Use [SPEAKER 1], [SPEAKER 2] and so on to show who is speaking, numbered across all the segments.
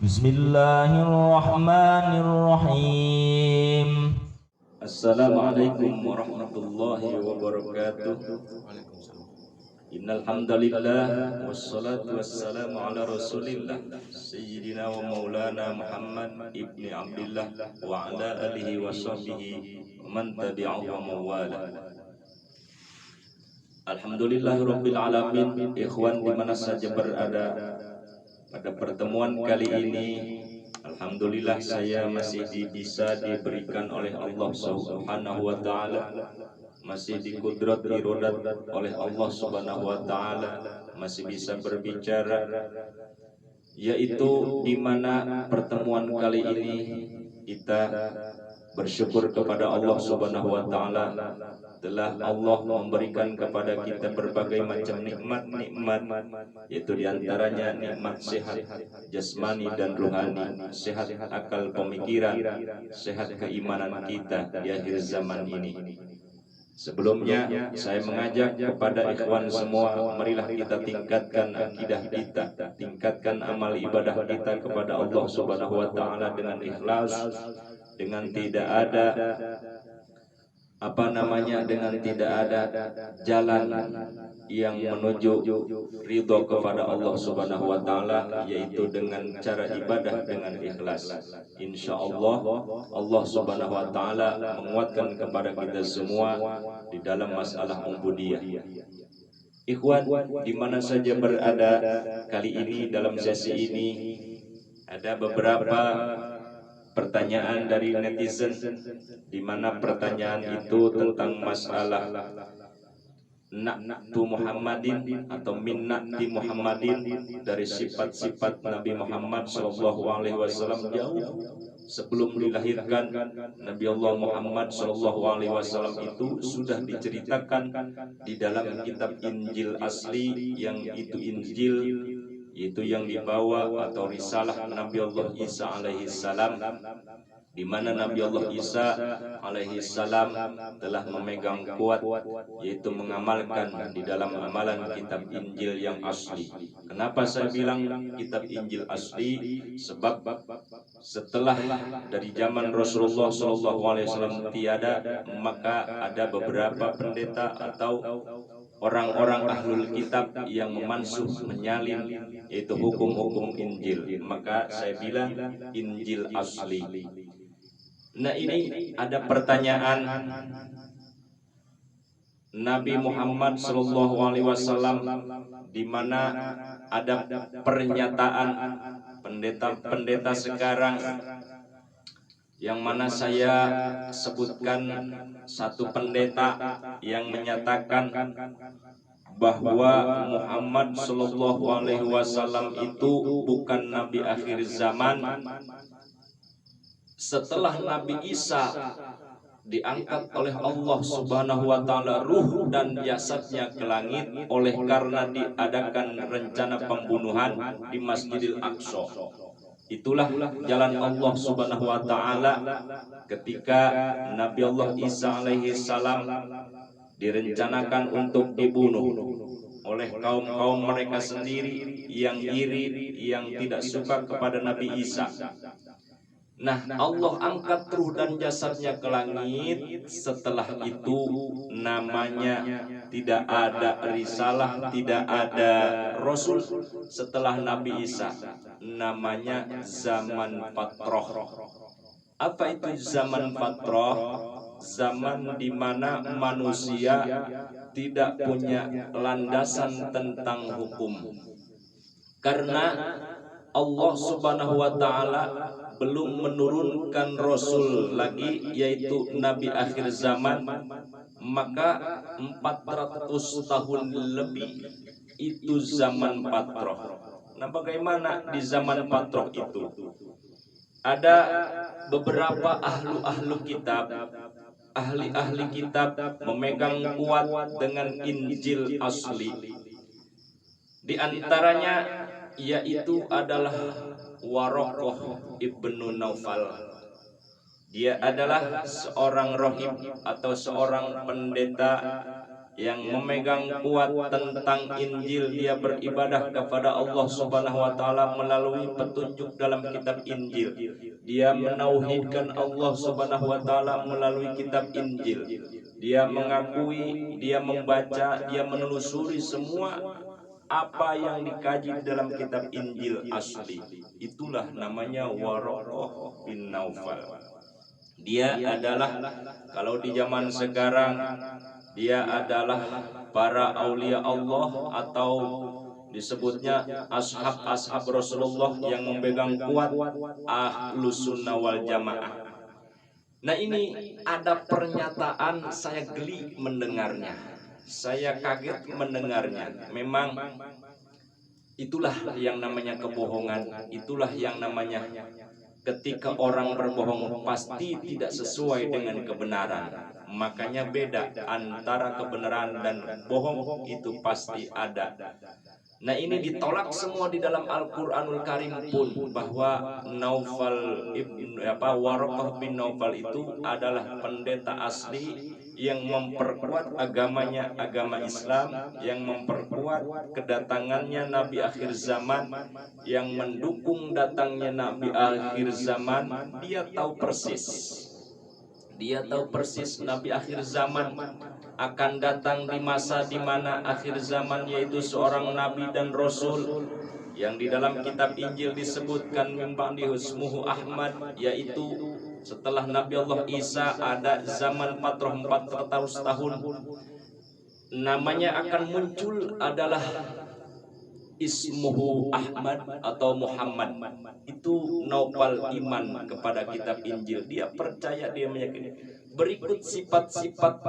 [SPEAKER 1] Bismillahirrahmanirrahim.
[SPEAKER 2] Assalamualaikum warahmatullahi wabarakatuh. Innal hamdalillah wassalatu wassalamu ala Rasulillah sayyidina wa maulana Muhammad ibni Abdullah wa ala alihi wa sahbihi man tabi'ahu wa mawala. Alhamdulillahirabbil alamin. Ikhwan di mana saja berada, pada pertemuan kali ini alhamdulillah saya masih bisa diberikan oleh Allah Subhanahu wa taala, masih dikudrat irodat oleh Allah Subhanahu wa taala, masih bisa berbicara, yaitu di mana pertemuan kali ini kita bersyukur kepada Allah Subhanahu wa taala, telah Allah memberikan kepada kita berbagai macam nikmat-nikmat, yaitu diantaranya nikmat sehat jasmani dan rohani, sehat akal pemikiran, sehat keimanan kita di akhir zaman ini. Sebelumnya saya mengajak kepada ikhwan semua, marilah kita tingkatkan akidah kita, tingkatkan amal ibadah kita kepada Allah Subhanahu wa taala dengan ikhlas, dengan tidak ada dengan tidak ada jalan yang menuju ridho kepada Allah Subhanahu wa taala, yaitu dengan cara ibadah dengan ikhlas. Insyaallah Allah Subhanahu wa taala menguatkan kepada kita semua di dalam masalah ubudiyah. Ikhwan di mana saja berada, kali ini dalam sesi ini ada beberapa pertanyaan dari netizen, di mana pertanyaan itu tentang masalah na'tu Muhammadin atau minnati Muhammadin, dari sifat-sifat Nabi Muhammad sallallahu alaihi wasallam jauh sebelum dilahirkan. Nabi Allah Muhammad sallallahu alaihi wasallam itu sudah diceritakan di dalam kitab Injil asli, yang itu Injil itu yang dibawa atau risalah Nabi Allah Isa alaihi salam, di mana Nabi Allah Isa alaihi salam telah memegang kuat, yaitu mengamalkan di dalam amalan kitab Injil yang asli. Kenapa saya bilang kitab Injil asli? Sebab setelah dari zaman Rasulullah SAW tiada, maka ada beberapa pendeta atau orang-orang ahlul kitab yang memansuh, menyalin, yaitu hukum-hukum Injil. Maka saya bilang Injil asli. Nah, ini ada pertanyaan, Nabi Muhammad SAW, di mana ada pernyataan pendeta-pendeta sekarang, yang mana saya sebutkan satu pendeta yang menyatakan bahwa Muhammad Shallallahu Alaihi Wasallam itu bukan Nabi akhir zaman. Setelah Nabi Isa diangkat oleh Allah Subhanahu wa taala ruh dan jasadnya ke langit, oleh karena diadakan rencana pembunuhan di Masjidil Aqsa. Itulah jalan Allah Subhanahu wa taala ketika Nabi Allah Isa alaihi salam direncanakan untuk dibunuh oleh kaum-kaum mereka sendiri yang iri, yang tidak suka kepada Nabi Isa. Nah, Allah angkat ruh dan jasadnya ke langit. Setelah itu namanya tidak ada risalah, tidak ada rasul setelah Nabi Isa. Namanya zaman Fatrah. Apa itu zaman Fatrah? Zaman di mana manusia tidak punya landasan tentang hukum. Karena Allah Subhanahu wa taala belum menurunkan rasul lagi, yaitu nabi akhir zaman, maka 400 tahun lebih itu zaman Fatrah. Nah, bagaimana di zaman Fatrah itu? Ada beberapa ahlu kitab, ahli-ahli kitab memegang kuat dengan Injil asli. Di antaranya yaitu adalah Waraqah ibnu Naufal. Dia adalah seorang rohib atau seorang pendeta yang memegang kuat tentang Injil, dia beribadah kepada Allah Subhanahu wa taala melalui petunjuk dalam kitab Injil. Dia menauhidkan Allah Subhanahu wa taala melalui kitab Injil. Dia mengakui, dia membaca, dia menelusuri semua apa yang dikaji dalam kitab Injil asli. Itulah namanya Waraqah bin Naufal. Dia adalah, kalau di zaman sekarang, dia adalah para aulia Allah atau disebutnya ashab-ashab Rasulullah yang memegang kuat Ahlus Sunnah wal Jamaah. Nah, ini ada pernyataan, saya geli mendengarnya, saya kaget mendengarnya. Memang itulah yang namanya kebohongan, itulah yang namanya ketika orang berbohong pasti tidak sesuai dengan kebenaran. Makanya beda antara kebenaran dan bohong itu pasti ada. Nah, ini ditolak semua di dalam Al-Qur'anul Karim pun, bahwa Waraqah bin Naufal itu adalah pendeta asli yang memperkuat agamanya, agama Islam, yang memperkuat kedatangannya Nabi akhir zaman, yang mendukung datangnya Nabi akhir zaman. Dia tahu persis. Dia tahu persis Nabi akhir zaman akan datang di masa di mana akhir zaman, yaitu seorang nabi dan rasul yang di dalam kitab Injil disebutkan min ba'di ismuhu Ahmad, yaitu setelah Nabi Allah Isa ada zaman 400 tahun, namanya akan muncul adalah ismuhu Ahmad atau Muhammad. Itu Naufal iman kepada kitab Injil. Dia percaya, dia meyakini. Berikut sifat-sifat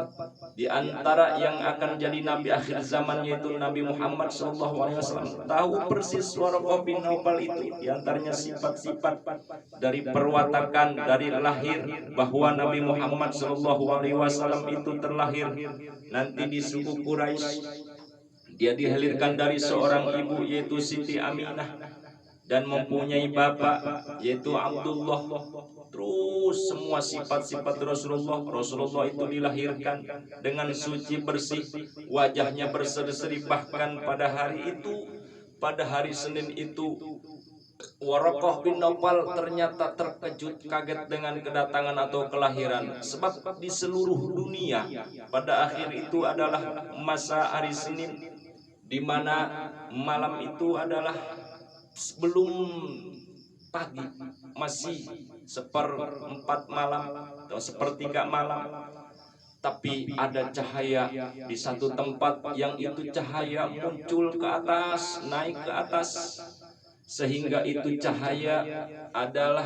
[SPEAKER 2] di antara yang akan jadi nabi akhir zaman, yaitu Nabi Muhammad SAW. Tahu persis Waraqah bin Naufal itu. Di antaranya sifat-sifat dari perwatakan, dari lahir, bahwa Nabi Muhammad SAW itu terlahir nanti di suku Quraisy. Dia dilahirkan dari seorang ibu, yaitu Siti Aminah, dan mempunyai bapak, yaitu Abdullah. Terus semua sifat-sifat Rasulullah itu dilahirkan dengan suci bersih, wajahnya berseri-seri. Bahkan pada hari itu, pada hari Senin itu, Waraqah bin Naufal ternyata terkejut, kaget dengan kedatangan atau kelahiran. Sebab di seluruh dunia pada akhir itu adalah masa hari Senin, di mana malam itu adalah sebelum pagi, masih 1/4 malam atau 1/3 malam. Tapi ada cahaya di satu tempat, yang itu cahaya muncul ke atas, naik ke atas, sehingga itu cahaya adalah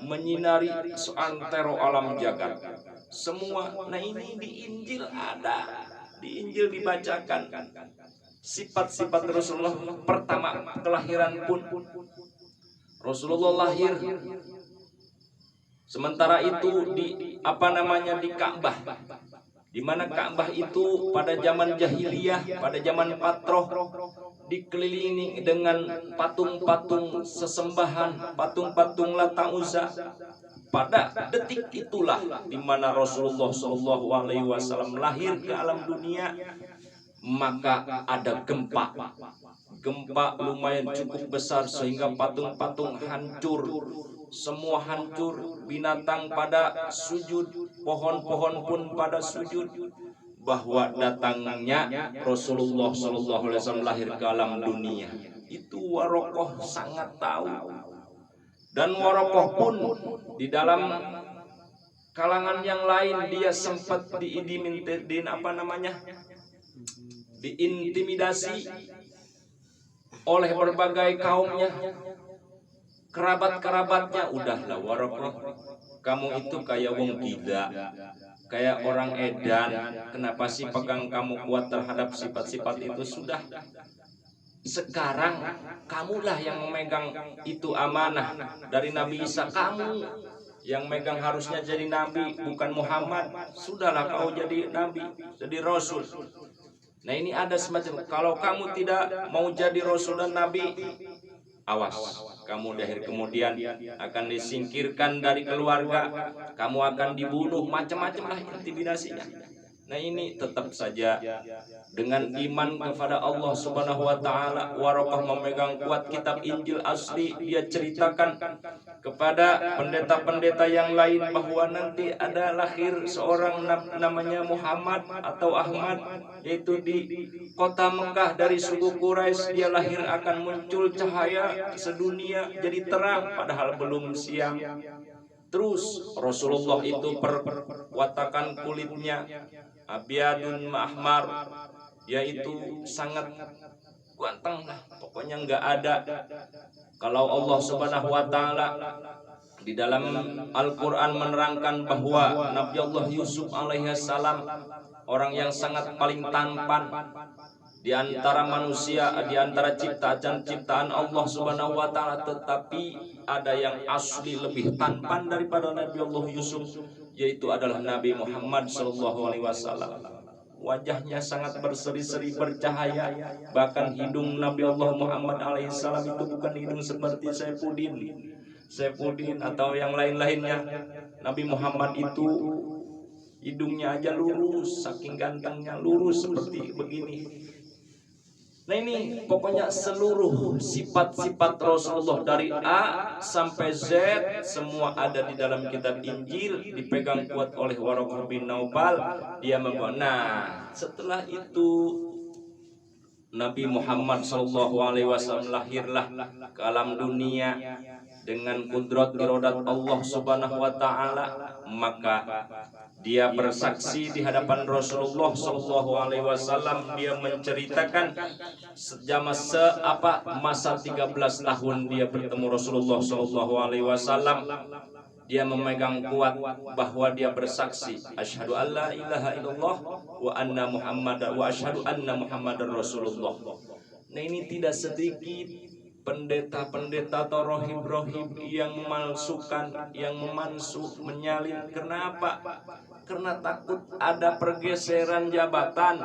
[SPEAKER 2] menyinari seantero alam jagat semua. Nah, ini di Injil ada, di Injil dibacakan sifat-sifat Rasulullah. Pertama, kelahiran pun Rasulullah lahir, sementara itu di di Ka'bah, di mana Ka'bah itu pada zaman jahiliyah, pada zaman Patroh, dikelilingi dengan patung-patung sesembahan, patung-patung Lata Uzza. Pada detik itulah di mana Rasulullah SAW lahir ke alam dunia, maka ada gempa. Gempa lumayan cukup besar sehingga patung-patung hancur, semua hancur, binatang pada sujud, pohon-pohon pun pada sujud, bahwa datangnya Rasulullah SAW lahir ke alam dunia. Itu Waraqah sangat tahu. Dan Waraqah pun di dalam kalangan yang lain, dia sempat diintimidasi oleh berbagai kaumnya, kerabat-kerabatnya. Udahlah Waraqah, kamu itu kayak wong gila, kayak orang edan, kenapa sih pegang kamu kuat terhadap sifat-sifat itu? Sudah, sekarang kamulah yang memegang itu amanah dari Nabi Isa. Kamu yang megang, harusnya jadi nabi, bukan Muhammad. Sudahlah, kau jadi nabi, jadi rasul. Nah, ini ada semacam, kalau kamu tidak mau jadi rasul dan nabi, awas, kamu dahir kemudian akan disingkirkan dari keluarga, kamu akan dibunuh, macam-macam lah intimidasinya. Nah ini tetap saja dengan iman kepada Allah Subhanahu wa taala, Waraqah memegang kuat kitab Injil asli. Dia ceritakan kepada pendeta-pendeta yang lain bahwa nanti ada lahir seorang namanya Muhammad atau Ahmad, yaitu di kota Mekah dari suku Quraisy. Dia lahir akan muncul cahaya sedunia jadi terang, padahal belum siang. Terus Rasulullah itu perwatakan kulitnya abyadun mahmar, yaitu sangat ganteng lah, pokoknya nggak ada. Kalau Allah Subhanahu wa taala di dalam Al-Qur'an menerangkan bahwa Nabi Allah Yusuf alaihissalam orang yang sangat paling tampan di antara manusia, di antara ciptaan Allah Subhanahu wa taala, tetapi ada yang asli lebih tampan daripada Nabi Allah Yusuf, yaitu adalah Nabi Muhammad sallallahu alaihi wasallam. Wajahnya sangat berseri-seri bercahaya, bahkan hidung Nabi Allah Muhammad alaihissalam itu bukan hidung seperti Saifuddin atau yang lain-lainnya. Nabi Muhammad itu hidungnya aja lurus, saking gantengnya, lurus seperti begini. Nah ini pokoknya seluruh sifat-sifat Rasulullah dari A sampai Z semua ada di dalam kitab Injil, dipegang kuat oleh Waraqah bin Naufal. Dia membawa. Nah setelah itu Nabi Muhammad SAW lahirlah ke alam dunia dengan kudrat iradat Allah Subhanahu wa taala. Maka dia bersaksi di hadapan Rasulullah SAW. Dia menceritakan masa 13 tahun dia bertemu Rasulullah SAW. Dia memegang kuat bahwa dia bersaksi asyhadu alla ilaha illallah wa anna muhammadar wa asyhadu anna muhammadar rasulullah. Nah ini tidak sedikit pendeta-pendeta atau rohib-rohib yang memalsukan, yang memansuh, menyalin. Kenapa? Karena takut ada pergeseran jabatan.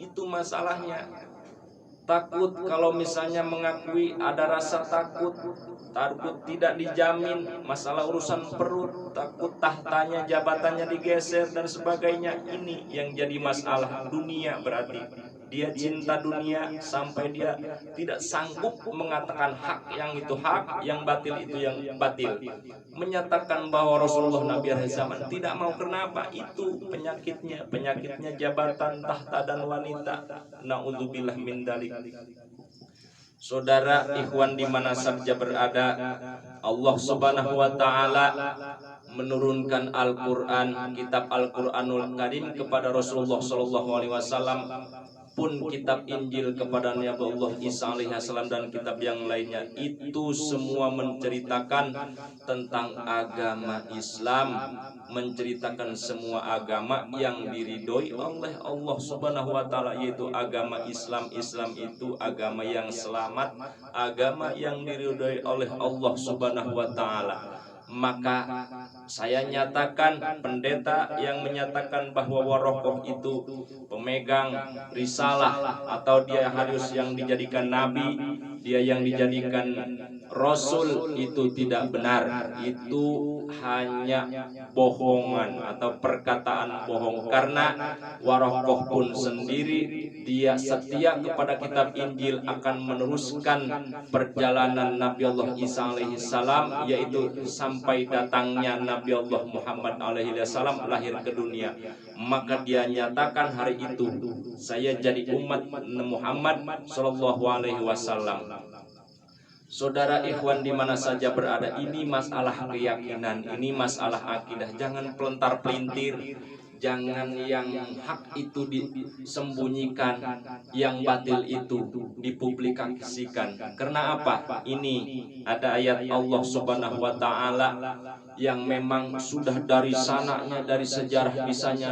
[SPEAKER 2] Itu masalahnya. Takut kalau misalnya mengakui, ada rasa takut tidak dijamin, masalah urusan perut, takut tahtanya, jabatannya digeser dan sebagainya. Ini yang jadi masalah dunia. Berarti dia cinta dunia sampai dia tidak sanggup mengatakan hak yang itu hak, yang batil itu yang batil. Menyatakan bahwa Rasulullah Nabi akhir zaman tidak mau. Kenapa? Itu penyakitnya jabatan, tahta dan wanita. Naudzubillah min dzalik. Saudara ikhwan di mana saja berada, Allah Subhanahu wa taala menurunkan Al-Qur'an, kitab Al-Qur'anul Karim kepada Rasulullah sallallahu alaihi wasallam, pun kitab Injil kepada Nabi Allah Isa alaihissalam dan kitab yang lainnya. Itu semua menceritakan tentang agama Islam, menceritakan semua agama yang diridhoi oleh Allah Subhanahu wa taala, yaitu agama Islam. Islam itu agama yang selamat, agama yang diridhoi oleh Allah Subhanahu wa taala. Maka saya nyatakan, pendeta yang menyatakan bahwa Waraqah itu pemegang risalah atau dia harus yang dijadikan nabi, dia yang dijadikan rasul, itu tidak benar. Itu hanya bohongan atau perkataan bohong. Karena Waraqah pun sendiri dia setia kepada kitab Injil, akan meneruskan perjalanan Nabi Allah Isa alaihissalam, yaitu sampai datangnya Nabi Allah Muhammad alaihissalam lahir ke dunia. Maka dia nyatakan hari itu, saya jadi umat Muhammad sallallahu alaihi wasallam. Saudara ikhwan di mana saja berada, ini masalah keyakinan, ini masalah akidah. Jangan pelentar-pelintir, jangan yang hak itu disembunyikan, yang batil itu dipublikasikan. Karena apa? Ini ada ayat Allah Subhanahu wa taala yang memang sudah dari sananya, dari sejarah bisanya,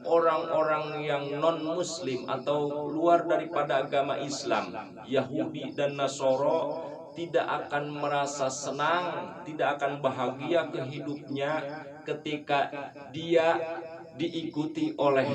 [SPEAKER 2] orang-orang yang non muslim atau luar daripada agama Islam, Yahudi dan Nasoro, tidak akan merasa senang, tidak akan bahagia ke hidupnya ketika dia diikuti oleh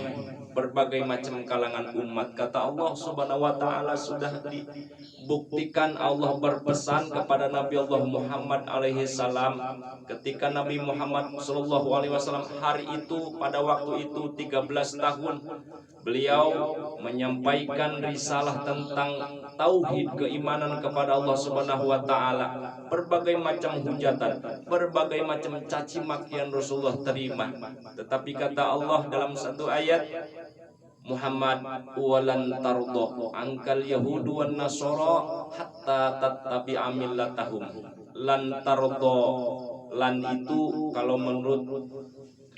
[SPEAKER 2] berbagai macam kalangan umat. Kata Allah Subhanahu wa taala, sudah dibuktikan, Allah berpesan kepada Nabi Allah Muhammad alaihi salam ketika Nabi Muhammad sallallahu alaihi wasallam hari itu, pada waktu itu 13 tahun, beliau menyampaikan risalah tentang tauhid, keimanan kepada Allah Subhanahu wa taala. Berbagai macam hujatan, berbagai macam caci makian Rasulullah terima. Tetapi kata Allah dalam satu ayat, Muhammad walan tardo angkal yahudu wan nasara hatta tattabi'a millatahum. Lan tardo, lan itu kalau menurut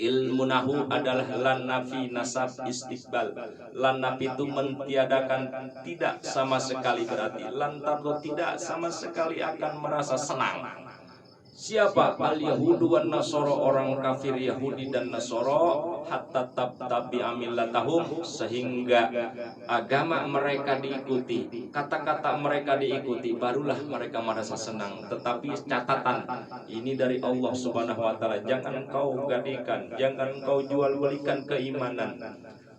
[SPEAKER 2] ilmu nahu adalah lan nafi nasab istiqbal. Lan nafi itu mentiadakan, tidak sama sekali, berarti lan tardo tidak sama sekali akan merasa senang. Siapa? Al-Yahudu wan Nasara, orang kafir Yahudi dan Nasara, hatta tattabi'a millatahum, sehingga agama mereka diikuti, kata-kata mereka diikuti, barulah mereka merasa senang. Tetapi catatan, ini dari Allah Subhanahu wa taala, jangan engkau gadikan, jangan engkau jual belikan keimanan.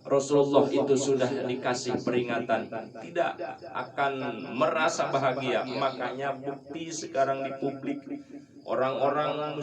[SPEAKER 2] Rasulullah itu sudah dikasih peringatan, tidak akan merasa bahagia. Makanya bukti sekarang di publik, orang-orang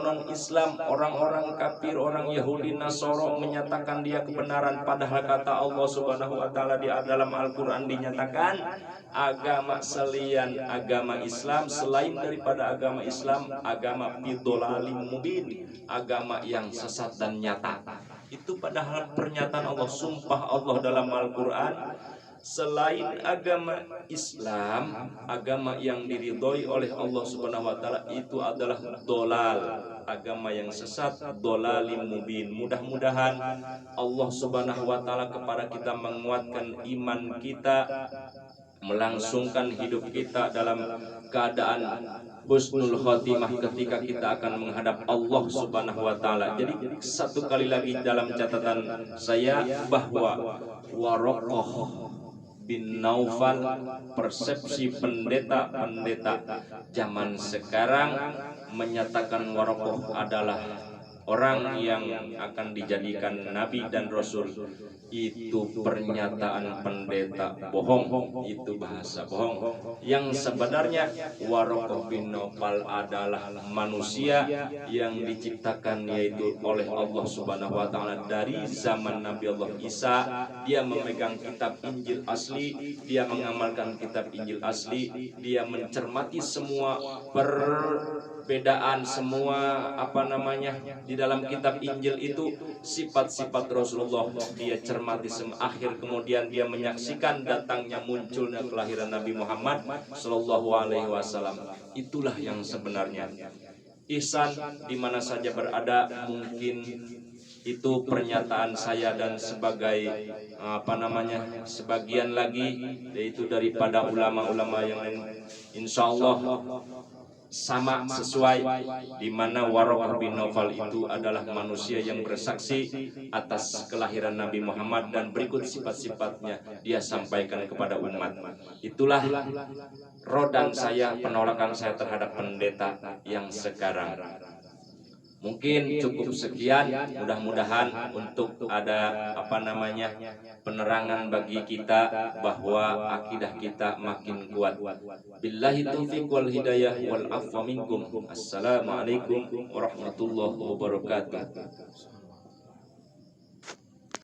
[SPEAKER 2] non-Islam, orang-orang kafir, orang Yahudi Nasara menyatakan dia kebenaran, padahal kata Allah Subhanahu wa taala di dalam Al-Qur'an dinyatakan agama selain agama Islam, selain daripada agama Islam, agama bidolalim mubin, agama yang sesat dan nyata. Itu padahal pernyataan Allah, sumpah Allah dalam Al-Qur'an, selain agama Islam, agama yang diridhoi oleh Allah Subhanahu wa taala, itu adalah dolal, agama yang sesat, dolalim mubin. Mudah-mudahan Allah Subhanahu wa taala kepada kita menguatkan iman kita, melangsungkan hidup kita dalam keadaan husnul khotimah ketika kita akan menghadap Allah Subhanahu wa taala. Jadi satu kali lagi dalam catatan saya, bahwa Waraqah bin Naufal, persepsi pendeta-pendeta zaman sekarang menyatakan Waraqah adalah orang yang akan dijadikan nabi dan rasul. Itu pernyataan pendeta bohong, itu bahasa bohong. Yang sebenarnya Waraqah bin Naufal adalah manusia yang diciptakan yaitu oleh Allah Subhanahu wa taala dari zaman Nabi Allah Isa. Dia memegang kitab Injil asli, dia mengamalkan kitab Injil asli, dia mencermati semua perbedaan, semua di dalam kitab Injil itu sifat-sifat Rasulullah dia cermati akhir, kemudian dia menyaksikan datangnya, munculnya kelahiran Nabi Muhammad Sallallahu Alaihi Wasallam. Itulah yang sebenarnya. Ihsan di mana saja berada, mungkin itu pernyataan saya dan sebagai sebagian lagi yaitu daripada ulama-ulama yang lain, insya Allah sama sesuai, di mana Waraqah bin Naufal itu adalah manusia yang bersaksi atas kelahiran Nabi Muhammad dan berikut sifat-sifatnya dia sampaikan kepada umat. Itulah rodan saya, penolakan saya terhadap pendeta yang sekarang. Mungkin cukup sekian, mudah-mudahan untuk ada penerangan bagi kita bahwa akidah kita makin kuat. Billahi taufiq wal hidayah wal afwa minkum. Assalamualaikum warahmatullahi wabarakatuh.